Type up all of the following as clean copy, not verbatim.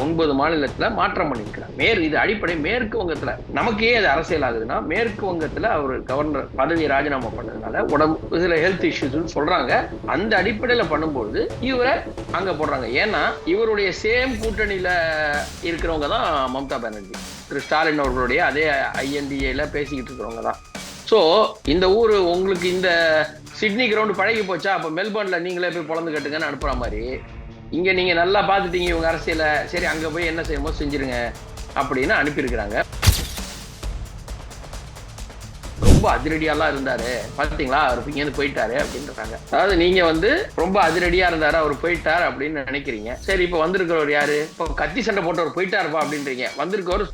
9 மாநிலத்துல மாற்றம் பண்ணியிருக்கிறார். இது அடிப்படை மேற்கு வங்கத்துல நமக்கு ஏன் அது அரசியல் ஆகுதுன்னா, மேற்கு வங்கத்துல அவர் கவர்னர் பதவியை ராஜினாமா பண்ணதுனால உடம்பு சில ஹெல்த் இஷ்யூஸ் சொல்றாங்க. அந்த அடிப்படையில பண்ணும்போது இவரை அங்க போடுறாங்க. ஏன்னா இவருடைய சேம் கூட்டணியில இருக்கிறவங்க தான் மம்தா பானர்ஜி, திரு ஸ்டாலின் அவர்களுடைய அதே INDA பேசிக்கிட்டு இருக்கிறவங்க தான். ஸோ இந்த ஊர் உங்களுக்கு இந்த சிட்னி கிரவுண்டு பழகி போச்சா, அப்ப மெல்பர்ன்ல நீங்களே போய் பொழந்து கட்டுங்கன்னு அனுப்புற மாதிரி இங்க நீங்க நல்லா பாத்துட்டீங்க இவங்க அரசியல, சரி அங்க போய் என்ன செய்யணுமோ செஞ்சிருங்க அப்படின்னு அனுப்பியிருக்கிறாங்க. ரொம்ப அதிரடியாலாம் இருந்தாரு பாத்தீங்களா, அவர் இங்கேருந்து போயிட்டாரு அப்படின்றாங்க. அதாவது நீங்க ரொம்ப அதிரடியா இருந்தாரு, அவர் போயிட்டார் அப்படின்னு நினைக்கிறீங்க. சரி, இப்ப வந்திருக்கிறவர் யாரு? இப்போ கத்தி சண்டை போட்டவர் போயிட்டாருப்பா அப்படின்றீங்க. வந்திருக்கவர்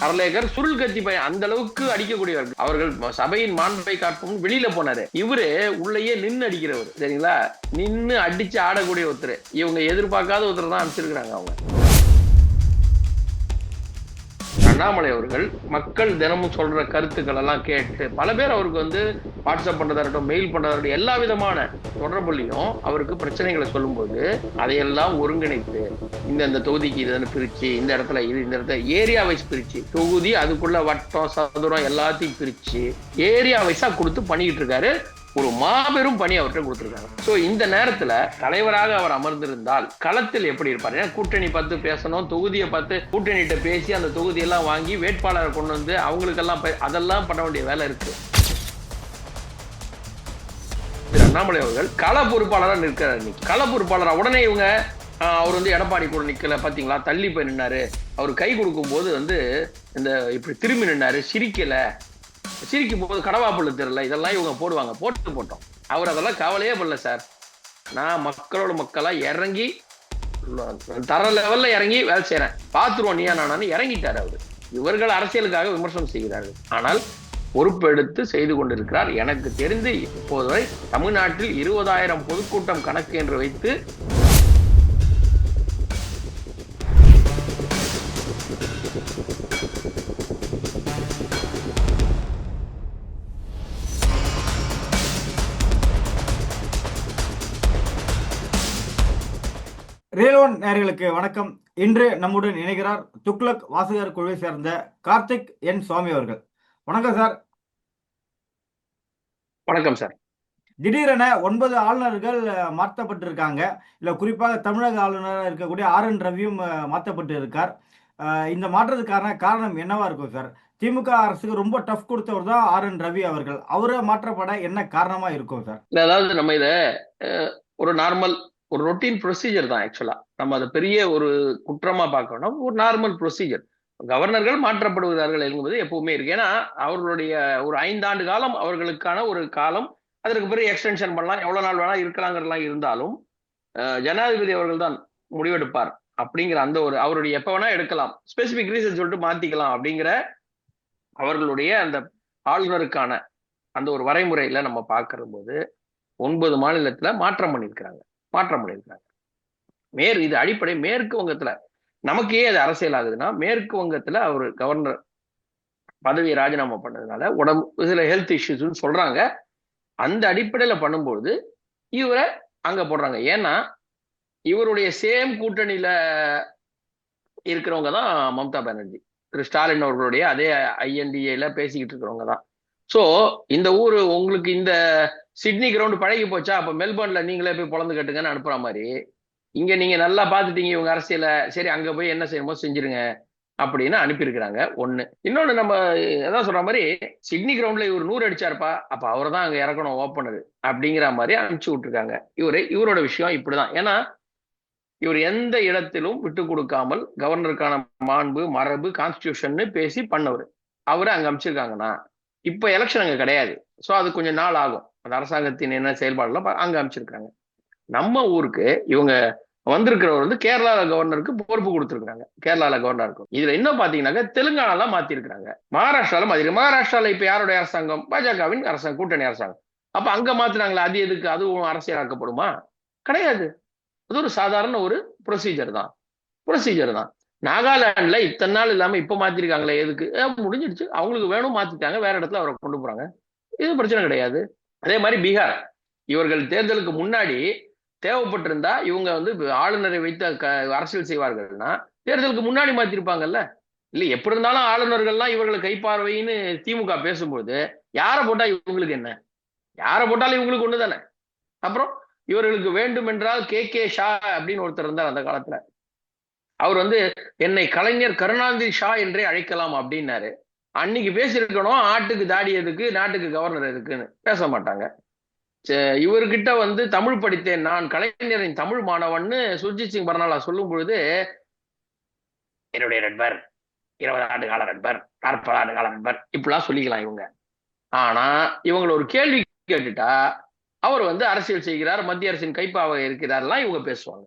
அரலேகர் சுருள் கத்தி பையன், அந்த அளவுக்கு அடிக்கக்கூடியவர்கள். அவர்கள் சபையின் மாண்பை காட்டும் வெளியில போனாரு, இவரு உள்ளேயே நின்று அடிக்கிறவர். சரிங்களா, நின்று அடிச்சு ஆடக்கூடிய ஒருத்தர். இவங்க எதிர்பார்க்காத ஒருத்தர் தான் அனுப்பிச்சிருக்கிறாங்க. அவங்க அண்ணாமலை அவர்கள் மக்கள் தினமும் சொல்ற கருத்துக்கள் எல்லாம் கேட்டு பல பேர் அவருக்கு வாட்ஸ்அப் பண்றதா இருக்கட்டும், மெயில் பண்றதா இருக்கட்டும், எல்லா விதமான தொடர்புலையும் அவருக்கு பிரச்சனைகளை சொல்லும்போது அதையெல்லாம் ஒருங்கிணைத்து இந்த தொகுதிக்கு இதுன்னு பிரிச்சு, இந்த இடத்துல இது, இந்த இடத்துல ஏரியா வைஸ் பிரிச்சு, தொகுதி அதுக்குள்ள வட்டம் சதுரம் எல்லாத்தையும் பிரிச்சு ஏரியா வைஸா கொடுத்து பண்ணிக்கிட்டு இருக்காரு. ஒரு மாபெரும் பணி அவர்கிட்ட கொடுத்திருக்காங்க. சோ இந்த நேரத்துல தலைவராக அவர் அமர்ந்திருந்தால் களத்தில் எப்படி இருப்பார்? ஏன்னா கூட்டணி பார்த்து பேசணும், தொகுதியை பார்த்து கூட்டணிகிட்ட பேசி அந்த தொகுதியெல்லாம் வாங்கி வேட்பாளரை கொண்டு வந்து அவங்களுக்கெல்லாம் அதெல்லாம் பண்ண வேண்டிய வேலை இருக்கு. அண்ணாமலை அவர்கள் கள பொறுப்பாளராக நிற்கிறார். கள பொறுப்பாளரா உடனே இவங்க அவர் எடப்பாடி கூட நிக்கல பாத்தீங்களா, தள்ளி போய் நின்னாரு, அவர் கை கொடுக்கும் போது இந்த இப்படி திரும்பி நின்னாரு, சிரிக்கும் போது கடவாப்புள்ள தெரியல, இதெல்லாம் இவங்க போடுவாங்க. போட்டோம். அவர் அதெல்லாம் கவலையே பண்ணல. சார், நான் மக்களோட மக்களா இறங்கி தர லெவல்ல இறங்கி வேலை செய்யறேன், பாத்துருவோம் நீயா நானான்னு இறங்கிட்டாரு அவரு. இவர்கள் அரசியலுக்காக விமர்சனம் செய்கிறார்கள், ஆனால் பொறுப்பெடுத்து செய்து கொண்டிருக்கிறார். எனக்கு தெரிந்து இப்போது வரை தமிழ்நாட்டில் 20,000 பொதுக்கூட்டம் கணக்கு என்று வைத்து ரேலோன் நேயர்களுக்கு வணக்கம். இன்று நம்முடன் இணைகிறார் துக்ளக் வாசகர் குழுவை சேர்ந்த கார்த்திக் என் சுவாமி அவர்கள். வணக்கம் சார். வணக்கம் சார். திடீரென 9 ஆளுநர்கள் மாற்றப்பட்டிருக்காங்க. இல்ல குறிப்பாக தமிழக ஆளுநராக இருக்கக்கூடிய RN ரவியும் மாற்றப்பட்டு இருக்கார். இந்த மாற்றத்துக்கான காரணம் என்னவா இருக்கும் சார்? திமுக அரசுக்கு ரொம்ப டஃப் கொடுத்தவர் தான் RN ரவி அவர்கள். அவரை மாற்றப்பட என்ன காரணமா இருக்கும் சார்? அதாவது நம்ம இத ஒரு நார்மல் ஒரு ரொட்டீன் ப்ரொசீஜர் தான். ஆக்சுவலா நம்ம அதை பெரிய ஒரு குற்றமா பார்க்கணும். ஒரு நார்மல் ப்ரொசீஜர். கவர்னர்கள் மாற்றப்படுகிறார்கள் என்பது எப்பவுமே இருக்கு. ஏன்னா அவர்களுடைய ஒரு 5 ஆண்டு காலம் அவர்களுக்கான ஒரு காலம், அதற்கு பிறகு எக்ஸ்டென்ஷன் பண்ணலாம், எவ்வளவு நாள் வேணா இருக்கலாங்கிறலாம் இருந்தாலும் ஜனாதிபதி அவர்கள் தான் முடிவெடுப்பார் அப்படிங்கிற அந்த ஒரு அவருடைய எப்ப வேணா எடுக்கலாம், ஸ்பெசிபிக் ரீசன் சொல்லிட்டு மாத்திக்கலாம் அப்படிங்கிற அவர்களுடைய அந்த ஆளுநருக்கான அந்த ஒரு வரைமுறையில நம்ம பார்க்கிற போது 9 மாநிலத்துல மாற்றம் பண்ணியிருக்கிறாங்க. இது அடிப்படை மேற்கு வங்கத்துல நமக்கு ஏன் அது அரசியல் ஆகுதுன்னா, மேற்கு வங்கத்துல அவர் கவர்னர் பதவியை ராஜினாமா பண்ணதுனால உடம்பு சில ஹெல்த் இஷ்யூஸ் சொல்றாங்க. அந்த அடிப்படையில பண்ணும்போது இவரை அங்க போடுறாங்க. ஏன்னா இவருடைய சேம் கூட்டணியில இருக்கிறவங்க தான் மம்தா பானர்ஜி, திரு ஸ்டாலின் அவர்களுடைய அதே INDA பேசிக்கிட்டு இருக்கிறவங்க தான். சோ இந்த ஊர் உங்களுக்கு இந்த சிட்னி கிரவுண்டு பழகி போச்சா, அப்ப மெல்பர்ன்ல நீங்களே போய் பொழந்து கட்டுங்கன்னு அனுப்புற மாதிரி இங்க நீங்க நல்லா பாத்துட்டீங்க இவங்க அரசியல, சரி அங்க போய் என்ன செய்யணுமோ செஞ்சிருங்க அப்படின்னு அனுப்பியிருக்கிறாங்க. ஒண்ணு. இன்னொன்னு, நம்ம எதாவது சொல்ற மாதிரி சிட்னி கிரவுண்ட்ல இவர் 100 அடிச்சாருப்பா, அப்ப அவர் தான் அங்க இறக்கணும் ஓப்பனர் அப்படிங்கிற மாதிரி அனுப்பிச்சு விட்டுருக்காங்க. இவரோட விஷயம் இப்படிதான். ஏன்னா இவர் எந்த இடத்திலும் விட்டு கொடுக்காமல் கவர்னருக்கான மாண்பு, மரபு, கான்ஸ்டிடியூஷன் பேசி பண்ணவர். அவரை அங்க அமைச்சிருக்காங்கன்னா இப்ப எலெக்ஷன் அங்க கிடையாது. சோ அது கொஞ்சம் நாள் ஆகும். அந்த அரசாங்கத்தின் என்ன செயல்பாடுலாம் அங்க அமைச்சிருக்காங்க. நம்ம ஊருக்கு இவங்க வந்திருக்கிறவர் கேரளால கவர்னருக்கு பொறுப்பு கொடுத்திருக்காங்க. கேரளால கவர்னர் இருக்கும். இதுல என்ன பாத்தீங்கன்னாக்க தெலுங்கானால மாத்திருக்காங்க, மகாராஷ்டிரால மாதிரி. மகாராஷ்டிரால இப்ப யாருடைய அரசாங்கம்? பாஜகவின் அரசாங்கம், கூட்டணி அரசாங்கம். அப்ப அங்க மாத்தினாங்களா, அது எதுக்கு? அதுவும் அரசியலாக்கப்படுமா? கிடையாது. அது ஒரு சாதாரண ஒரு ப்ரொசீஜர் தான். நாகாலாந்துல இத்தனை நாள் இல்லாம இப்ப மாத்திருக்காங்களே, எதுக்கு? முடிஞ்சிடுச்சு, அவங்களுக்கு வேணும் மாத்திட்டாங்க, வேற இடத்துல அவரை கொண்டு போறாங்க, இது பிரச்சனை கிடையாது. அதே மாதிரி பீகார், இவர்கள் தேர்தலுக்கு முன்னாடி தேவைப்பட்டிருந்தா இவங்க ஆளுநரை வைத்து அரசியல் செய்வார்கள்னா தேர்தலுக்கு முன்னாடி மாத்திருப்பாங்கல்ல. இல்ல எப்படி இருந்தாலும் ஆளுநர்கள்லாம் இவர்களை கைப்பார்வைன்னு திமுக பேசும்போது யாரை போட்டா இவங்களுக்கு என்ன? யாரை போட்டாலும் இவங்களுக்கு ஒண்ணுதானே. அப்புறம் இவர்களுக்கு வேண்டும் என்றால் கே ஷா அப்படின்னு ஒருத்தர் இருந்தார் அந்த காலத்துல. அவர் வந்து என்னை கலைஞர் கருணாநிதி ஷா என்றே அழைக்கலாம் அப்படின்னாரு. அன்னைக்கு பேசியிருக்கணும் ஆட்டுக்கு தாடி எதுக்கு, நாட்டுக்கு கவர்னர் எதுக்குன்னு. பேச மாட்டாங்க. இவர்கிட்ட வந்து தமிழ் படித்தேன் நான், கலைஞரின் தமிழ் மாணவன்னு சுர்ஜித் சிங் பர்னாலா சொல்லும் பொழுது, என்னுடைய நண்பர், 20 ஆண்டு கால நண்பர், 40 ஆண்டு கால நண்பர், இப்படிலாம் சொல்லிக்கலாம் இவங்க. ஆனா இவங்களை ஒரு கேள்வி கேட்டுட்டா அவர் வந்து அரசியல் செய்கிறார், மத்திய அரசின் கைப்பாவை இருக்கிறார்லாம் இவங்க பேசுவாங்க.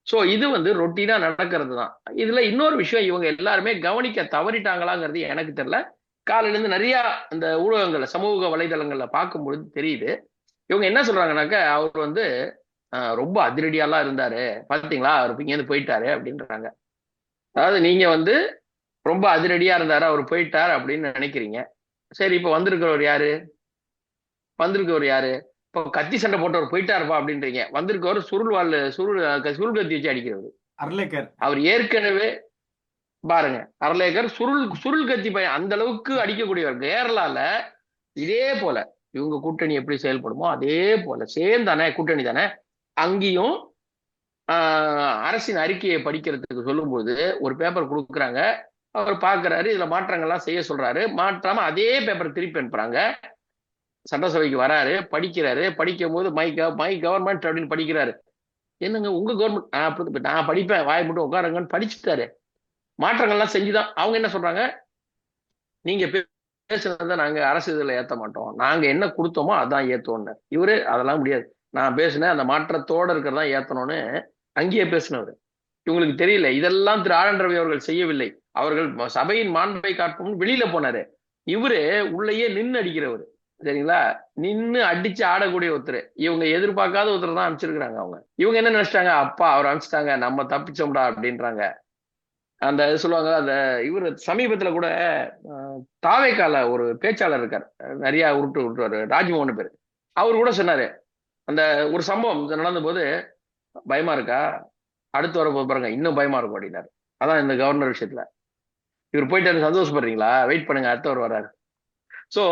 சோ இது வந்து ரொட்டீனா நடக்கிறது தான். இதுல இன்னொரு விஷயம் இவங்க எல்லாருமே கவனிக்க தவறிட்டாங்களாங்கிறது எனக்கு தெரியல. காலையில இருந்து நிறைய அந்த ஊடகங்கள்ல, சமூக வலைதளங்கள்ல பார்க்கும்பொழுது தெரியுது. இவங்க என்ன சொல்றாங்கன்னாக்க, அவர் வந்து ரொம்ப அதிரடியாலாம் இருந்தாரு, பாத்தீங்களா அவர் இங்கேருந்து போயிட்டாரு அப்படின்றாங்க. அதாவது நீங்க வந்து ரொம்ப அதிரடியா இருந்தாரு, அவர் போயிட்டார் அப்படின்னு நினைக்கிறீங்க. சரி, இப்ப வந்திருக்கிறவர் யாரு? வந்திருக்கவர் யாரு? இப்போ கத்தி சண்டை போட்டவர் போயிட்டாருப்பா அப்படின்றீங்க. வந்திருக்கவர் சுருள் கத்தி வச்சு அடிக்கிறவர். அர்லேக்கர். அவர் ஏற்கனவே பாருங்க, அர்லேக்கர் சுருள் கத்தி பையன், அந்த அளவுக்கு அடிக்கக்கூடியவர். கேரளால இதே போல இவங்க கூட்டணி எப்படி செயல்படுமோ அதே போல சேம் தானே, கூட்டணி தானே. அங்கேயும் அரசின் அறிக்கையை படிக்கிறதுக்கு சொல்லும்போது ஒரு பேப்பர் கொடுக்குறாங்க. அவர் பாக்குறாரு, இதுல மாற்றங்கள்லாம் செய்ய சொல்றாரு. மாற்றாம அதே பேப்பர் திருப்பி அனுப்புறாங்க. சட்டசபைக்கு வராரு, படிக்கிறாரு. படிக்கும் போது மை கவர்மெண்ட் அப்படின்னு படிக்கிறாரு. என்னங்க உங்க கவர்மெண்ட்? நான் படிப்பேன், வாய் மட்டும் உட்காருங்கன்னு படிச்சுட்டாரு. மாற்றங்கள்லாம் செஞ்சுதான். அவங்க என்ன சொல்றாங்க, நீங்க பேசுனதை நாங்க அரசு இதுல ஏத்த மாட்டோம், நாங்க என்ன கொடுத்தோமோ அதான் ஏத்தோன்னு. இவரு அதெல்லாம் முடியாது, நான் பேசினேன் அந்த மாற்றத்தோட இருக்கிறதா ஏத்தணும்னு அங்கேயே பேசினவர். இவங்களுக்கு தெரியல, இதெல்லாம் திரு ஆர் என் ரவி அவர்கள் செய்யவில்லை. அவர்கள் சபையின் மாண்பை காட்டும் வெளியில போனாரு. இவரு உள்ளேயே நின்று அடிக்கிறவர். சரிங்களா? நின்று அடிச்சு ஆடக்கூடிய ஒருத்தர். இவங்க எதிர்பார்க்காத ஒருத்தர் தான் அனுப்பிச்சிருக்கிறாங்க. இவங்க என்ன நினைச்சிட்டாங்க, அப்பா அவர் அனுப்பிச்சிட்டாங்க, நம்ம தப்பிச்சோம்டா அப்படின்றாங்க. அந்த சொல்லுவாங்க. அந்த இவர் சமீபத்துல கூட தாவேக்கால ஒரு பேச்சாளர் இருக்கார், நிறைய விட்டுருவாரு, ராஜ்மோகன் பேரு. அவர் கூட சொன்னாரு, அந்த ஒரு சம்பவம் நடந்த போது பயமா இருக்கா, அடுத்து வர பாருங்க இன்னும் பயமா இருக்கும் அப்படின்னாரு. அதான் இந்த கவர்னர் விஷயத்துல. இவர் போயிட்டு சந்தோஷப்படுறீங்களா, வெயிட் பண்ணுங்க அடுத்தவர் வர்றாரு. சோ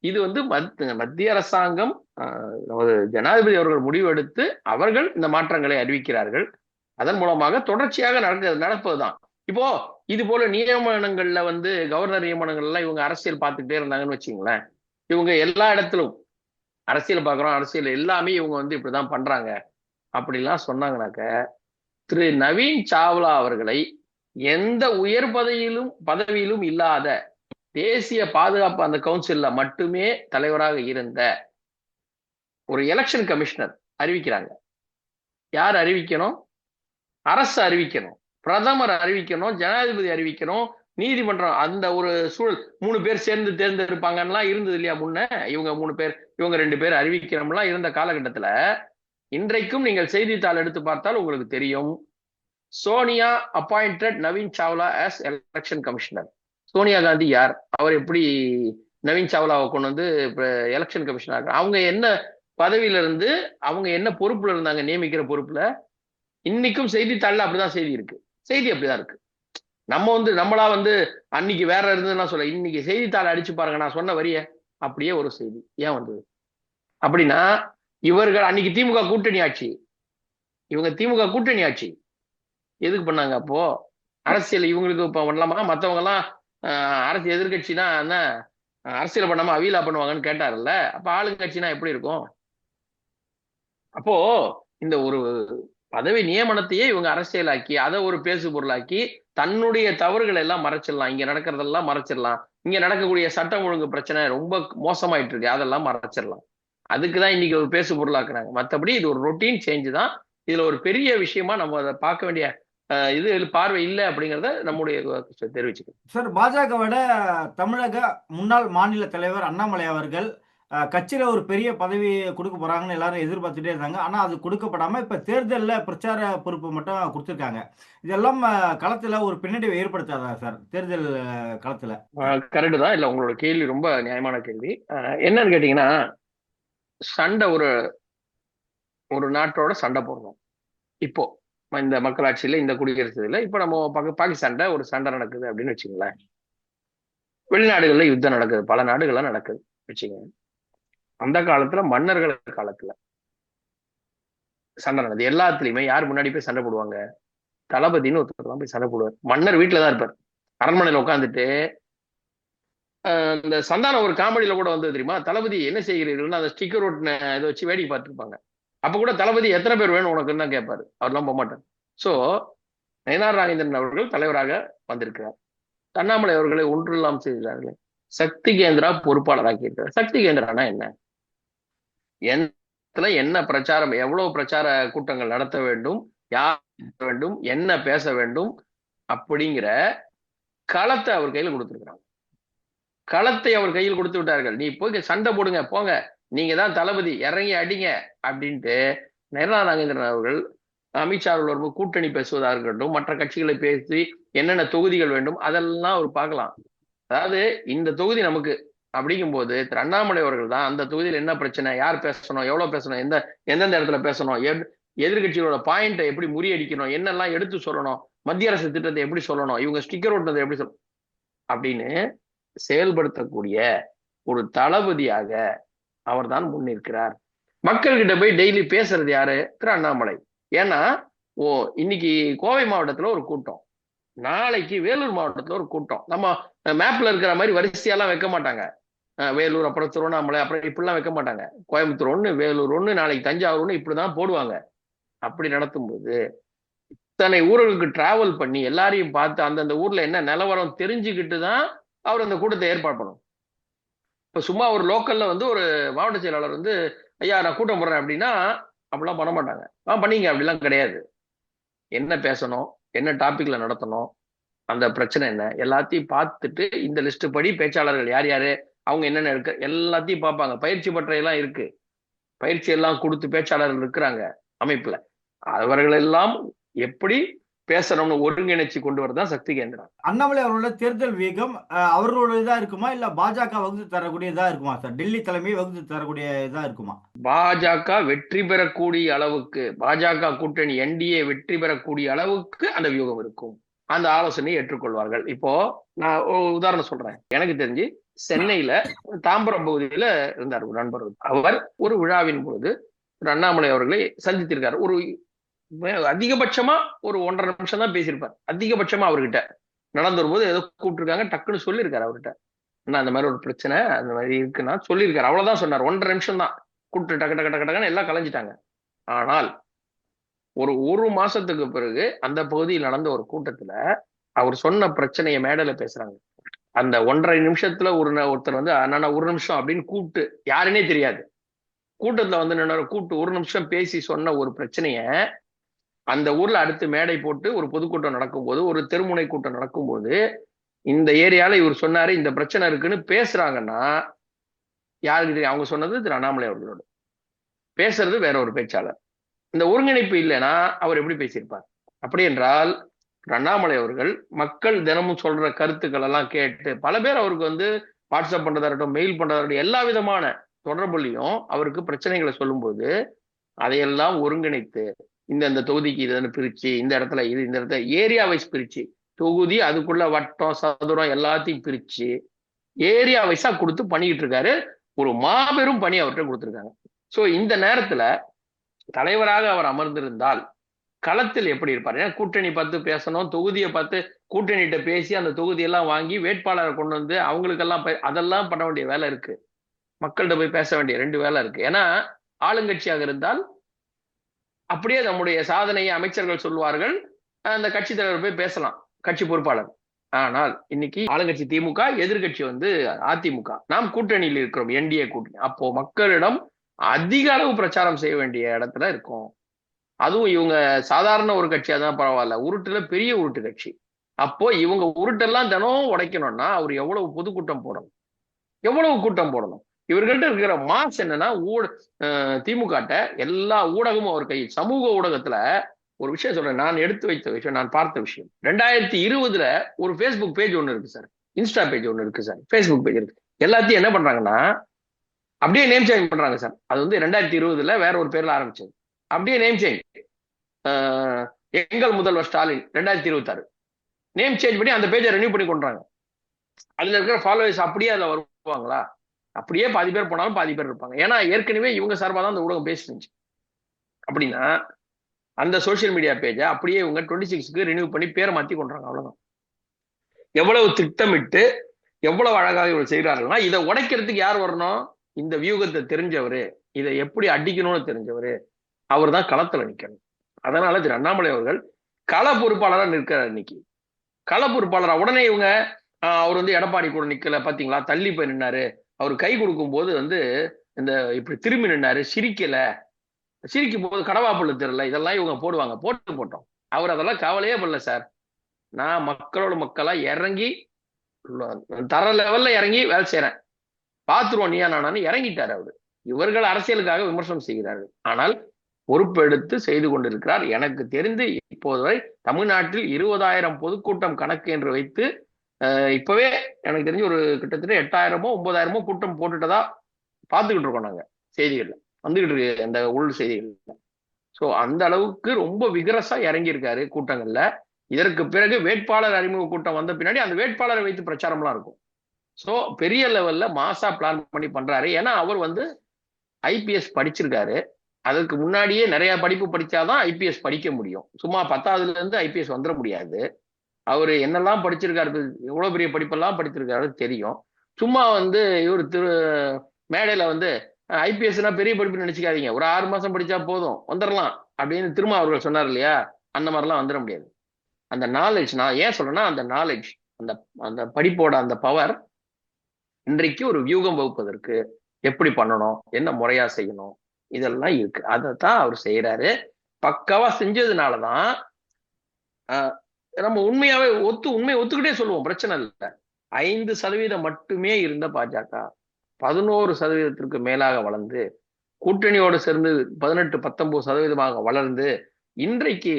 இது வந்து மத்திய அரசாங்கம், ஜனாதிபதி அவர்கள் முடிவெடுத்து அவர்கள் இந்த மாற்றங்களை அறிவிக்கிறார்கள். அதன் மூலமாக தொடர்ச்சியாக நடப்பதுதான். இப்போ இது போல நியமனங்கள்ல வந்து கவர்னர் நியமனங்கள்லாம் இவங்க அரசியல் பார்த்துக்கிட்டே இருந்தாங்கன்னு வச்சுங்களேன், இவங்க எல்லா இடத்திலும் அரசியல் பார்க்குறோம், அரசியல் எல்லாமே இவங்க வந்து இப்படிதான் பண்றாங்க அப்படிலாம் சொன்னாங்கனாக்க, திரு நவீன் சாவ்லா அவர்களை எந்த உயர் பதவியிலும் இல்லாத தேசிய பாதுகாப்பு அந்த கவுன்சில்ல மட்டுமே தலைவராக இருந்த ஒரு எலெக்ஷன் கமிஷனர் அறிவிக்கிறாங்க. யார் அறிவிக்கணும்? அரசு அறிவிக்கணும், பிரதமர் அறிவிக்கணும், ஜனாதிபதி அறிவிக்கணும், நீதிமன்றம். அந்த ஒரு சூழல் 3 பேர் சேர்ந்து தேர்ந்தெடுப்பாங்கலாம் இருந்தது இல்லையா முன்ன. இவங்க 3 பேர், இவங்க 2 பேர் அறிவிக்கிறோம்லாம் இருந்த காலகட்டத்துல, இன்றைக்கும் நீங்கள் செய்தித்தாள் எடுத்து பார்த்தால் உங்களுக்கு தெரியும், Sonia appointed Naveen Chawla as election commissioner. Sonia Gandhi யார்? அவர் எப்படி நவீன் சாவ்லாவை கொண்டு வந்து எலெக்ஷன் கமிஷனர்? அவங்க என்ன பதவியில இருந்து, அவங்க என்ன பொறுப்புல இருந்தாங்க, நியமிக்கிற பொறுப்புல? இன்னைக்கும் செய்தித்தாள்ல அப்படிதான் செய்தி இருக்கு. செய்தி அப்படிதான் இருக்கு. நம்மளா வந்து அன்னைக்கு வேற இருந்ததுன்னா சொல்ல, இன்னைக்கு செய்தித்தாள் அடிச்சு பாருங்க, நான் சொன்ன வரிய அப்படியே ஒரு செய்தி. ஏன் வந்தது அப்படின்னா, இவர்கள் அன்னைக்கு திமுக கூட்டணி ஆட்சி, இவங்க திமுக கூட்டணி ஆட்சி எதுக்கு பண்ணாங்க? அப்போ அரசியல் இவங்களுக்கு இப்ப பண்ணலாமா? மத்தவங்க எல்லாம் அரசியல் எதிர்கட்சினா என்ன அரசியல் பண்ணாம அவியலா பண்ணுவாங்கன்னு கேட்டார்ல. அப்ப ஆளுங்கட்சினா எப்படி இருக்கும்? அப்போ இந்த ஒரு பதவி நியமனத்தையே இவங்க அரசியலாக்கி அதை ஒரு பேசு பொருளாக்கி தன்னுடைய தவறுகள் எல்லாம் மறைச்சிடலாம், இங்க நடக்கிறதெல்லாம் மறைச்சிடலாம், இங்க நடக்கக்கூடிய சட்டம் ஒழுங்கு பிரச்சனை ரொம்ப மோசமாயிட்டு இருக்கு அதெல்லாம் மறைச்சிடலாம். அதுக்குதான் இன்னைக்கு ஒரு பேசு பொருளாக்குறாங்க. மற்றபடி இது ஒரு ரொட்டீன் சேஞ்ச் தான். இதுல ஒரு பெரிய விஷயமா நம்ம அதை பார்க்க வேண்டிய இது பார்வை இல்லை அப்படிங்கிறத நம்முடைய தெரிவிச்சுக்கணும். சார், பாஜகவோட தமிழக முன்னாள் மாநில தலைவர் அண்ணாமலை அவர்கள் கட்சியில ஒரு பெரிய பதவி கொடுக்க போறாங்கன்னு எல்லாரும் எதிர்பார்த்துட்டே இருந்தாங்க. ஆனா அது கொடுக்கப்படாம இப்ப தேர்தலில் பிரச்சார பொறுப்பு மட்டும் கொடுத்துருக்காங்க. இதெல்லாம் களத்துல ஒரு பின்னடைவை ஏற்படுத்தாதா சார் தேர்தல் களத்துல? கரெக்டு தான். இல்ல உங்களோட கேள்வி ரொம்ப நியாயமான கேள்வி. என்னன்னு கேட்டீங்கன்னா, சண்டை ஒரு நாட்டோட சண்டை போடணும். இப்போ இந்த மக்களாட்சியில இந்த குடியரசுல இப்ப நம்ம பாகிஸ்தான்ல ஒரு சண்டை நடக்குது அப்படின்னு வச்சுங்களேன். வெளிநாடுகள்ல யுத்தம் நடக்குது, பல நாடுகள்ல நடக்குது வச்சுங்க. அந்த காலத்துல மன்னர்கள் காலத்துல சண்டை நடக்குது. எல்லாத்துலயுமே யார் முன்னாடி போய் சண்டை போடுவாங்க? தளபதினு ஒருத்தர் தான் போய் சண்டை போடுவார். மன்னர் வீட்டுலதான் இருப்பார், அரண்மனையில உட்காந்துட்டு. இந்த சந்தானம் ஒரு காமெடியில கூட வந்தது தெரியுமா? தளபதி என்ன செய்கிறீர்கள்னு அந்த ஸ்டிக்கர் ஒட்டின இதை வச்சு வேடிக்கை பார்த்துருப்பாங்க. அப்ப கூட தளபதி எத்தனை பேர் வேணும் உனக்குன்னு தான் கேட்பாரு, அவர்லாம் போக மாட்டார். சோ நயனார் நாகேந்திரன் அவர்கள் தலைவராக வந்திருக்கிறார். அண்ணாமலை அவர்களை ஒன்றில்லாம் செய்கிறார்கள். சக்தி கேந்திரா பொறுப்பாளராக்கி இருக்கிறார். சக்தி கேந்திரானா என்ன? என்ன பிரச்சாரம், எவ்வளவு பிரச்சார கூட்டங்கள் நடத்த வேண்டும், யார் வேண்டும், என்ன பேச வேண்டும் அப்படிங்கிற களத்தை அவர் கையில் கொடுத்திருக்கிறாங்க. களத்தை அவர் கையில் கொடுத்து விட்டார்கள். நீ போய் சண்டை போடுங்க, போங்க, நீங்க தான் தளபதி, இறங்கி அடிங்க அப்படின்ட்டு நயனார் நாகேந்திரன் அவர்கள் அமித்ஷா அவர்கள் கூட்டணி பேசுவதாக இருக்கட்டும், மற்ற கட்சிகளை பேசி என்னென்ன தொகுதிகள் வேண்டும் அதெல்லாம் அவர் பார்க்கலாம். அதாவது இந்த தொகுதி நமக்கு அப்படிங்கும் போது திரு அண்ணாமலை அவர்கள் தான் அந்த தொகுதியில் என்ன பிரச்சனை, யார் பேசணும், எவ்வளவு பேசணும், எந்தெந்த இடத்துல பேசணும், எதிர்கட்சிகளோட பாயிண்டை எப்படி முறியடிக்கணும், என்னெல்லாம் எடுத்து சொல்லணும், மத்திய அரசு திட்டத்தை எப்படி சொல்லணும், இவங்க ஸ்டிக்கர் ஓட்டுனதை எப்படி சொல்லணும் அப்படின்னு செயல்படுத்தக்கூடிய ஒரு தளபதியாக அவர் தான் முன்னிற்கிறார். மக்கள்கிட்ட போய் டெய்லி பேசுறது யாரு? திரு அண்ணாமலை. ஏன்னா இன்னைக்கு கோவை மாவட்டத்துல ஒரு கூட்டம், நாளைக்கு வேலூர் மாவட்டத்துல ஒரு கூட்டம். நம்ம மேப்ல இருக்கிற மாதிரி வரிசையெல்லாம் வைக்க மாட்டாங்க. வேலூர், அப்புறம் திருவண்ணாமலை, அப்புறம் இப்படிலாம் வைக்க மாட்டாங்க. கோயம்புத்தூர் ஒண்ணு, வேலூர் ஒண்ணு, நாளைக்கு தஞ்சாவூர் ஒண்ணு, இப்படிதான் போடுவாங்க. அப்படி நடத்தும்போது இத்தனை ஊர்களுக்கு டிராவல் பண்ணி எல்லாரையும் பார்த்து அந்தந்த ஊர்ல என்ன நிலவரம் தெரிஞ்சுக்கிட்டு தான் அவர் அந்த கூட்டத்தை ஏற்பாடு பண்ணணும். இப்ப சும்மா ஒரு லோக்கல்ல ஒரு மாவட்ட செயலாளர் ஐயா நான் கூட்டம் போடுறேன் அப்படின்னா அப்படிலாம் பண்ண மாட்டாங்க. பண்ணீங்க அப்படிலாம் கிடையாது. என்ன பேசணும், என்ன டாபிக்ல நடத்தணும், அந்த பிரச்சனை என்ன, எல்லாத்தையும் பார்த்துட்டு இந்த லிஸ்ட் படி பேச்சாளர்கள் யார் யாரு, அவங்க என்னென்ன இருக்கு எல்லாத்தையும் பார்ப்பாங்க. பயிற்சி பற்றையெல்லாம் இருக்கு, பயிற்சி எல்லாம் கொடுத்து பேச்சாளர்கள் இருக்கிறாங்க அமைப்புல. அவர்கள் எல்லாம் எப்படி பேசணும்னு ஒருங்கிணைச்சு கொண்டு வரதான் சக்தி கேந்திரா. அண்ணாமலை அவர்களோட தேர்தல் வேகம் அவர்களோட இதா இருக்குமா, இல்ல பாஜக வகுத்து தரக்கூடிய இதா இருக்குமா சார்? டெல்லி தலைமையை வகுத்து தரக்கூடிய இதா இருக்குமா? பாஜக வெற்றி பெறக்கூடிய அளவுக்கு, பாஜக கூட்டணி என்டிஏ வெற்றி பெறக்கூடிய அளவுக்கு அந்த வியூகம் இருக்கும். அந்த ஆலோசனையை ஏற்றுக்கொள்வார்கள். இப்போ நான் உதாரணம் சொல்றேன். எனக்கு தெரிஞ்சு சென்னையில தாம்பரம் பகுதியில இருந்தார் ஒரு நண்பர். அவர் ஒரு விழாவின் போது அண்ணாமலை அவர்களை சந்தித்திருக்காரு. ஒரு அதிகபட்சமா ஒரு 1.5 நிமிஷம் தான் பேசியிருப்பார். அதிகபட்சமா அவர்கிட்ட நடந்து வரும்போது ஏதோ கூப்பிட்டுருக்காங்க, டக்குன்னு சொல்லியிருக்காரு அவர்கிட்ட, அண்ணா அந்த மாதிரி ஒரு பிரச்சனை அந்த மாதிரி இருக்குன்னா சொல்லியிருக்காரு. அவ்வளவுதான் சொன்னார். 1.5 நிமிஷம் தான். கூப்பிட்டு டக்கு டக்கு டக்கு டக்குன்னு எல்லாம் கலைஞ்சிட்டாங்க. ஆனால் ஒரு மாசத்துக்கு பிறகு அந்த பகுதியில் நடந்த ஒரு கூட்டத்துல அவர் சொன்ன பிரச்சனையை மேடையில பேசுறாங்க. அந்த 1.5 நிமிஷத்துல ஒருத்தர் அண்ணா 1 நிமிஷம் அப்படின்னு கூப்பிட்டு, யாருன்னே தெரியாது, கூட்டத்துல கூப்பிட்டு 1 நிமிஷம் பேசி சொன்ன ஒரு பிரச்சனைய அந்த ஊர்ல அடுத்து மேடை போட்டு ஒரு பொதுக்கூட்டம் நடக்கும்போது, ஒரு தெருமுனை கூட்டம் நடக்கும்போது, இந்த ஏரியால இவர் சொன்னாரு இந்த பிரச்சனை இருக்குன்னு பேசுறாங்கன்னா யாருக்கு தெரியும்? அவங்க சொன்னது திரு அண்ணாமலை அவர்களோட, பேசுறது வேற ஒரு பேச்சாளர். இந்த ஒருங்கிணைப்பு இல்லைன்னா அவர் எப்படி பேசியிருப்பார்? அப்படி என்றால் அண்ணாமலை அவர்கள் மக்கள் தினமும் சொல்ற கருத்துக்கள் எல்லாம் கேட்டு, பல பேர் அவருக்கு வாட்ஸ்அப் பண்றதா இருக்கட்டும், மெயில் பண்றதா இருக்கட்டும், எல்லா விதமான தொடர்புலையும் அவருக்கு பிரச்சனைகளை சொல்லும்போது அதையெல்லாம் ஒருங்கிணைத்து இந்த தொகுதிக்கு இதுன்னு பிரிச்சு, இந்த இடத்துல இது, இந்த இடத்துல ஏரியா வைஸ் பிரிச்சு, தொகுதி அதுக்குள்ள வட்டம் சதுரம் எல்லாத்தையும் பிரிச்சு ஏரியா வைஸா கொடுத்து பண்ணிக்கிட்டு இருக்காரு. ஒரு மாபெரும் பணி அவர்கிட்ட கொடுத்துருக்காங்க. சோ இந்த நேரத்துல தலைவராக அவர் அமர்ந்திருந்தால் களத்தில் எப்படி இருப்பார்? ஏன்னா கூட்டணி பார்த்து பேசணும், தொகுதியை பார்த்து கூட்டணிகிட்ட பேசி அந்த தொகுதியெல்லாம் வாங்கி வேட்பாளரை கொண்டு வந்து அவங்களுக்கெல்லாம் அதெல்லாம் பண்ண வேண்டிய வேலை இருக்கு. மக்கள்கிட்ட போய் பேச வேண்டிய 2 வேலை இருக்கு. ஏன்னா ஆளுங்கட்சியாக இருந்தால் அப்படியே நம்முடைய சாதனையை அமைச்சர்கள் சொல்வார்கள், அந்த கட்சி தலைவர் போய் பேசலாம், கட்சி பொறுப்பாளர். ஆனால் இன்னைக்கு ஆளுங்கட்சி திமுக, எதிர்கட்சி அதிமுக, நாம் கூட்டணியில் இருக்கிறோம், என்டிஏ கூட்டணி. அப்போ மக்களிடம் அதிக அளவு பிரச்சாரம் செய்ய வேண்டிய இடத்துல இருக்கும். அதுவும் இவங்க சாதாரண ஒரு கட்சியா தான் பரவாயில்ல, உருட்டுல பெரிய உருட்டு கட்சி. அப்போ இவங்க உருட்டெல்லாம் தினம் உடைக்கணும்னா அவர் எவ்வளவு பொதுக்கூட்டம் போடணும், எவ்வளவு கூட்டம் போடணும். இவர்கள்ட்ட இருக்கிற மாஸ் என்னன்னா, திமுக எல்லா ஊடகமும் அவர் கையில். சமூக ஊடகத்துல ஒரு விஷயம் சொல்றேன், நான் எடுத்து வைத்த விஷயம், நான் பார்த்த விஷயம். 2020 ஒரு ஃபேஸ்புக் பேஜ் ஒண்ணு இருக்கு சார், இன்ஸ்டா பேஜ் ஒண்ணு இருக்கு சார், ஃபேஸ்புக் பேஜ் இருக்கு. எல்லாத்தையும் என்ன பண்றாங்கன்னா அப்படியே நேம் சேஞ்ச் பண்றாங்க சார். அது 2020 வேற ஒரு பேர்ல ஆரம்பிச்சது, அப்படியே நேம் சேஞ்ச். எங்கள் முதல்வர் ஸ்டாலின் 2026 நேம் சேஞ்ச் பண்ணி அந்த பேஜை ரெனியூ பண்ணி கொண்டாங்க. அதுல இருக்கிற ஃபாலோவர்ஸ் அப்படியே அதுல வருவாங்களா? அப்படியே பாதி பேர் போனாலும் பாதி பேர் இருப்பாங்க. ஏன்னா ஏற்கனவே இவங்க சார்பாக தான் அந்த ஊடகம் பேசிருந்துச்சு. அப்படின்னா அந்த சோசியல் மீடியா பேஜை அப்படியே இவங்க 26க்கு ரினியூ பண்ணி பேரை மாத்தி கொண்டாங்க. அவ்வளவுதான். எவ்வளவு திட்டமிட்டு எவ்வளவு அழகாக இவர் செய்கிறார்கள்னா, இதை உடைக்கிறதுக்கு யார் வரணும்? இந்த வியூகத்தை தெரிஞ்சவரு, இதை எப்படி அடிக்கணும்னு தெரிஞ்சவரு, அவர் தான் களத்துல நிக்கணும். அதனால திரு அண்ணாமலை அவர்கள் கள பொறுப்பாளராக நிற்கிறார். இன்னைக்கு கள பொறுப்பாளரா உடனே இவங்க அவர் வந்து எடப்பாடி கூட நிக்கல பாத்தீங்களா, தள்ளி போய் நின்னாரு, அவர் கை கொடுக்கும் போது வந்து இந்த இப்படி திரும்பி நின்னாரு, சிரிக்கல, சிரிக்கும் போது கடவாப்புள்ள தெரியல, இதெல்லாம் இவங்க போடுவாங்க. போட்டோம். அவர் அதெல்லாம் கவலையே பண்ணல. சார், நான் மக்களோட மக்களா இறங்கி தர லெவல்ல இறங்கி வேலை செய்யறேன், பாத்துருவோம் நீயா நானான்னு இறங்கிட்டாரு அவரு. இவர்கள் அரசியலுக்காக விமர்சனம் செய்கிறார்கள், ஆனால் பொறுப்பெடுத்து செய்து கொண்டிருக்கிறார். எனக்கு தெரிந்து இப்போது வரை தமிழ்நாட்டில் 20,000 பொதுக்கூட்டம் கணக்கு என்று வைத்து இப்பவே எனக்கு தெரிஞ்சு ஒரு கிட்டத்தட்ட 8,000மோ 9,000மோ கூட்டம் போட்டுட்டதா பார்த்துக்கிட்டு இருக்கோம் நாங்க. செய்திகள்ல வந்துகிட்டு இருக்கு அந்த உள் செய்திகள்ல. ஸோ அந்த அளவுக்கு ரொம்ப விகரஸா இறங்கி இருக்காரு கூட்டங்கள்ல. இதற்கு பிறகு வேட்பாளர் அறிமுக கூட்டம் வந்த பின்னாடி அந்த வேட்பாளரை வைத்து பிரச்சாரம்லாம் இருக்கும். ஸோ பெரிய லெவல்ல மாசா பிளான் பண்ணி பண்றாரு. ஏன்னா அவர் வந்து ஐபிஎஸ் படிச்சிருக்காரு. அதுக்கு முன்னாடியே நிறைய படிப்பு படிச்சாதான் ஐபிஎஸ் படிக்க முடியும். சும்மா 10ஆவதுல இருந்து ஐபிஎஸ் வந்துட முடியாது. அவரு என்னெல்லாம் படிச்சிருக்காரு, எவ்வளவு பெரிய படிப்பெல்லாம் படிச்சிருக்காரு தெரியும். சும்மா வந்து இவர் மேடையில வந்து ஐபிஎஸ்னா பெரிய படிப்பு நினைச்சுக்காதீங்க, ஒரு 6 மாசம் படிச்சா போதும் வந்துடலாம் அப்படின்னு திரும்ப அவர்கள் சொன்னார் இல்லையா, அந்த மாதிரிலாம் வந்துட முடியாது. அந்த நாலேஜ், நான் ஏன் சொல்றேன்னா அந்த நாலேஜ், அந்த அந்த படிப்போட அந்த பவர் இன்றைக்கு ஒரு வியூகம் வகுப்பதற்கு எப்படி பண்ணணும், என்ன முறையா செய்யணும், இதெல்லாம் இருக்கு. அதைத்தான் அவர் செய்யறாரு. பக்காவா செஞ்சதுனாலதான் நம்ம உண்மையாவே உண்மையை ஒத்துக்கிட்டே சொல்லுவோம், பிரச்சனை இல்லை. 5% மட்டுமே இருந்த பாஜக 11% மேலாக வளர்ந்து, கூட்டணியோடு சேர்ந்து 18-19% வளர்ந்து, இன்றைக்கு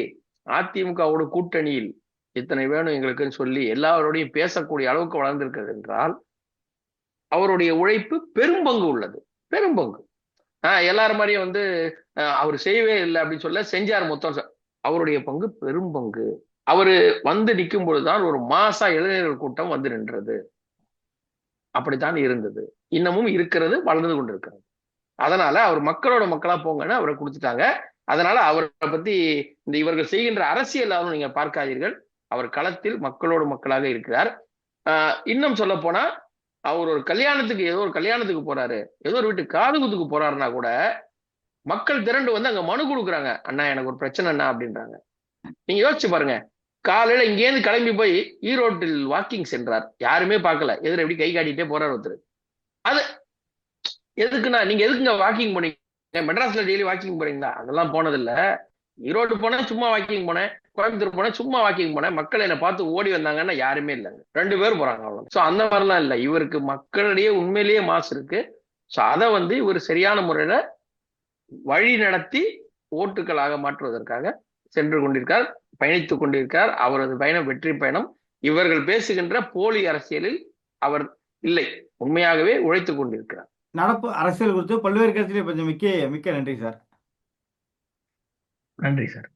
அதிமுகவோட கூட்டணியில் இத்தனை வேணும் எங்களுக்குன்னு சொல்லி எல்லாரோடையும் பேசக்கூடிய அளவுக்கு வளர்ந்திருக்கிறது என்றால் அவருடைய உழைப்பு பெரும்பங்கு உள்ளது. பெரும்பங்கு. எல்லாரும் மாதிரியும் வந்து அவர் செய்யவே இல்லை அப்படின்னு சொல்ல, செஞ்சார் மொத்தம். அவருடைய பங்கு பெரும்பங்கு. அவரு வந்து நிற்கும் பொழுதுதான் ஒரு மாசா இளைஞர்கள் கூட்டம் வந்து நின்றது. அப்படித்தான் இருந்தது, இன்னமும் இருக்கிறது, வளர்ந்து கொண்டிருக்கிறது. அதனால அவர் மக்களோட மக்களா போங்கன்னு அவரை கொடுத்துட்டாங்க. அதனால அவரை பத்தி இந்த இவர்கள் செய்கின்ற அரசியல் நீங்க பார்க்காதீர்கள். அவர் களத்தில் மக்களோட மக்களாக இருக்கிறார். இன்னும் சொல்ல போனா அவர் ஒரு கல்யாணத்துக்கு, ஏதோ ஒரு கல்யாணத்துக்கு போறாரு, ஏதோ ஒரு வீட்டு காதுகுத்துக்கு போறாருன்னா கூட மக்கள் திரண்டு வந்து அங்க மனு கொடுக்குறாங்க, அண்ணா எனக்கு ஒரு பிரச்சனை அண்ணா அப்படின்றாங்க. நீங்க யோசிச்சு பாருங்க, காலையில இங்கேருந்து கிளம்பி போய் ஈரோட்டில் வாக்கிங் சென்றார், யாருமே பார்க்கல, எதிர எப்படி கை காட்டிட்டே போறார் ஒருத்தர். அது எதுக்குண்ணா, நீங்க எதுக்குங்க வாக்கிங் போனீங்க? மெட்ராஸ்ல டெய்லி வாக்கிங் போறீங்களா? அதெல்லாம் போனதில்ல. ஈரோடு போனேன் சும்மா வாக்கிங் போனேன், கோயம்புத்தூர் போனேன் சும்மா வாக்கிங் போனேன், மக்கள் என்னை பார்த்து ஓடி வந்தாங்கன்னா யாருமே இல்லைங்க, 2 பேர் போறாங்க அவ்வளவு. ஸோ அந்த மாதிரிலாம் இல்லை. இவருக்கு மக்களிடையே உண்மையிலேயே மாசு இருக்கு. ஸோ அதை வந்து இவர் சரியான முறையில வழி நடத்தி ஓட்டுகளாக மாற்றுவதற்காக சென்று கொண்டிருக்கார், பயணித்துக் கொண்டிருக்கார். அவரது பயணம் வெற்றி பயணம். இவர்கள் பேசுகின்ற போலி அரசியலில் அவர் இல்லை, உண்மையாகவே உழைத்துக் கொண்டிருக்கிறார். நடப்பு அரசியல் குறித்து பல்வேறு கருத்திலே கொஞ்சம் மிக்க நன்றி சார். நன்றி சார்.